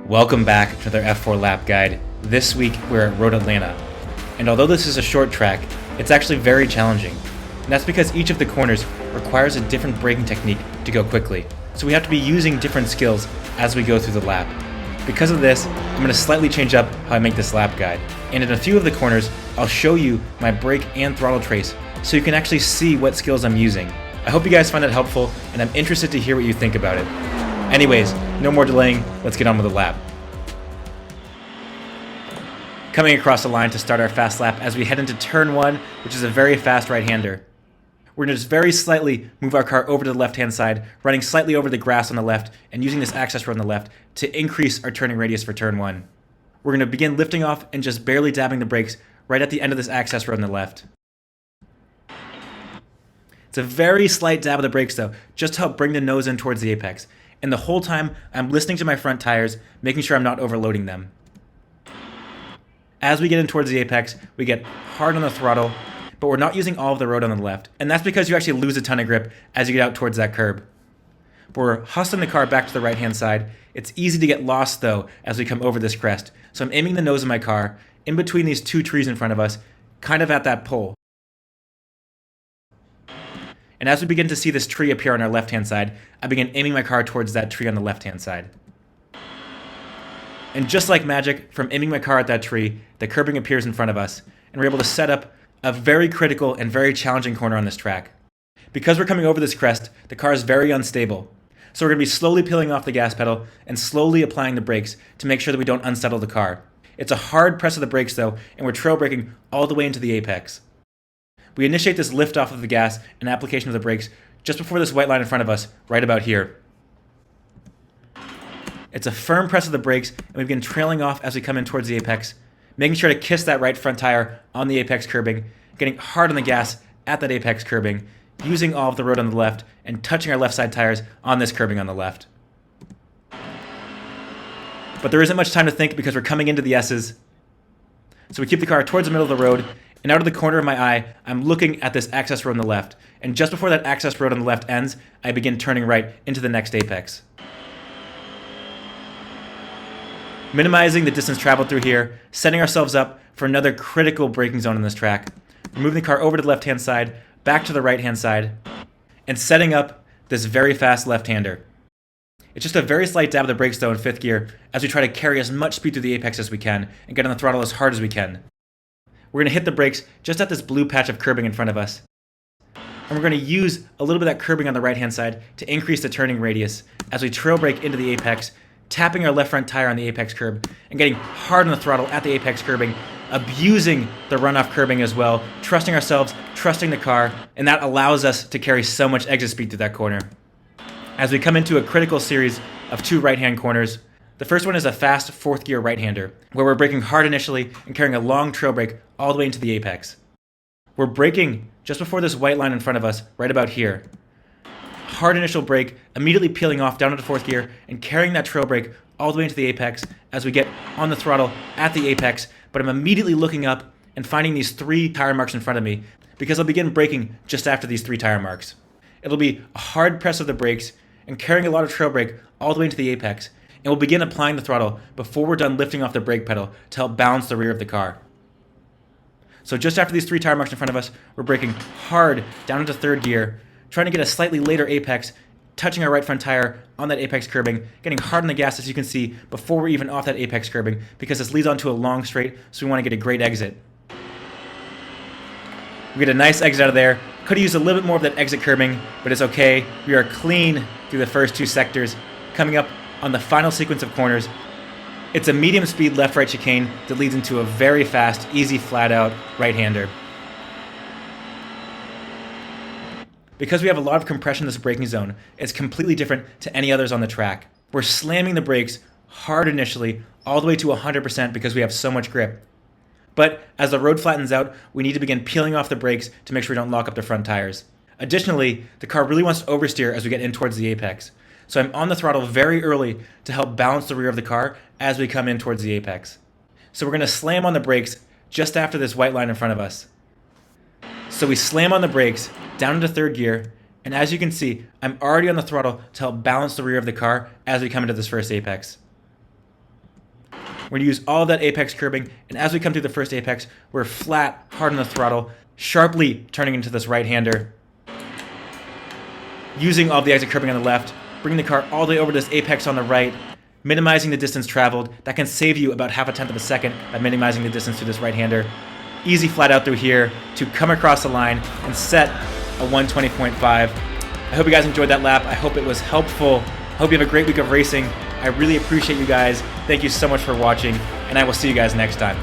Welcome back to another F4 lap guide. This week we're at Road Atlanta. And although this is a short track, it's actually very challenging. And that's because each of the corners requires a different braking technique to go quickly. So we have to be using different skills as we go through the lap. Because of this, I'm going to slightly change up how I make this lap guide. And in a few of the corners, I'll show you my brake and throttle trace so you can actually see what skills I'm using. I hope you guys find that helpful, and I'm interested to hear what you think about it. Anyways, no more delaying, let's get on with the lap. Coming across the line to start our fast lap as we head into turn 1, which is a very fast right-hander. We're going to just very slightly move our car over to the left-hand side, running slightly over the grass on the left, and using this access road on the left to increase our turning radius for turn 1. We're going to begin lifting off and just barely dabbing the brakes right at the end of this access road on the left. It's a very slight dab of the brakes though, just to help bring the nose in towards the apex. And the whole time, I'm listening to my front tires, making sure I'm not overloading them. As we get in towards the apex, we get hard on the throttle, but we're not using all of the road on the left. And that's because you actually lose a ton of grip as you get out towards that curb. But we're hustling the car back to the right-hand side. It's easy to get lost though as we come over this crest. So I'm aiming the nose of my car in between these two trees in front of us, kind of at that pole. And as we begin to see this tree appear on our left-hand side, I begin aiming my car towards that tree on the left-hand side. And just like magic, from aiming my car at that tree, the curbing appears in front of us, and we're able to set up a very critical and very challenging corner on this track. Because we're coming over this crest, the car is very unstable. So we're going to be slowly peeling off the gas pedal and slowly applying the brakes to make sure that we don't unsettle the car. It's a hard press of the brakes though, and we're trail braking all the way into the apex. We initiate this lift off of the gas and application of the brakes just before this white line in front of us, right about here. It's a firm press of the brakes, and we begin trailing off as we come in towards the apex, making sure to kiss that right front tire on the apex curbing, getting hard on the gas at that apex curbing, using all of the road on the left, and touching our left side tires on this curbing on the left. But there isn't much time to think because we're coming into the S's. So we keep the car towards the middle of the road, and out of the corner of my eye, I'm looking at this access road on the left. And just before that access road on the left ends, I begin turning right into the next apex. Minimizing the distance traveled through here, setting ourselves up for another critical braking zone in this track. We're moving the car over to the left-hand side, back to the right-hand side, and setting up this very fast left-hander. It's just a very slight dab of the brakes though in 5th gear as we try to carry as much speed through the apex as we can and get on the throttle as hard as we can. We're going to hit the brakes just at this blue patch of curbing in front of us. And we're going to use a little bit of that curbing on the right-hand side to increase the turning radius as we trail brake into the apex, tapping our left front tire on the apex curb and getting hard on the throttle at the apex curbing, abusing the runoff curbing as well, trusting ourselves, trusting the car, and that allows us to carry so much exit speed through that corner. As we come into a critical series of 2 right-hand corners, the first one is a fast 4th gear right-hander, where we're braking hard initially and carrying a long trail brake all the way into the apex. We're braking just before this white line in front of us, right about here. Hard initial brake, immediately peeling off down into 4th gear and carrying that trail brake all the way into the apex as we get on the throttle at the apex, but I'm immediately looking up and finding these 3 tire marks in front of me because I'll begin braking just after these 3 tire marks. It'll be a hard press of the brakes and carrying a lot of trail brake all the way into the apex, and we'll begin applying the throttle before we're done lifting off the brake pedal to help balance the rear of the car. So just after these 3 tire marks in front of us, we're braking hard down into 3rd gear, trying to get a slightly later apex, touching our right front tire on that apex curbing, getting hard on the gas as you can see before we're even off that apex curbing because this leads onto a long straight, so we want to get a great exit. We get a nice exit out of there. Could have used a little bit more of that exit curbing, but it's okay. We are clean through the first 2 sectors. Coming up on the final sequence of corners, it's a medium speed left-right chicane that leads into a very fast, easy, flat-out right-hander. Because we have a lot of compression in this braking zone, it's completely different to any others on the track. We're slamming the brakes hard initially, all the way to 100% because we have so much grip. But as the road flattens out, we need to begin peeling off the brakes to make sure we don't lock up the front tires. Additionally, the car really wants to oversteer as we get in towards the apex. So I'm on the throttle very early to help balance the rear of the car as we come in towards the apex. So we're going to slam on the brakes just after this white line in front of us. So we slam on the brakes down into 3rd gear, and as you can see, I'm already on the throttle to help balance the rear of the car as we come into this first apex. We're going to use all of that apex curbing, and as we come through the first apex, we're flat, hard on the throttle, sharply turning into this right-hander, using all the exit curbing on the left, bringing the car all the way over to this apex on the right, minimizing the distance traveled. That can save you about 0.5 of a second by minimizing the distance to this right-hander. Easy flat out through here to come across the line and set a 120.5. I hope you guys enjoyed that lap. I hope it was helpful. I hope you have a great week of racing. I really appreciate you guys. Thank you so much for watching, and I will see you guys next time.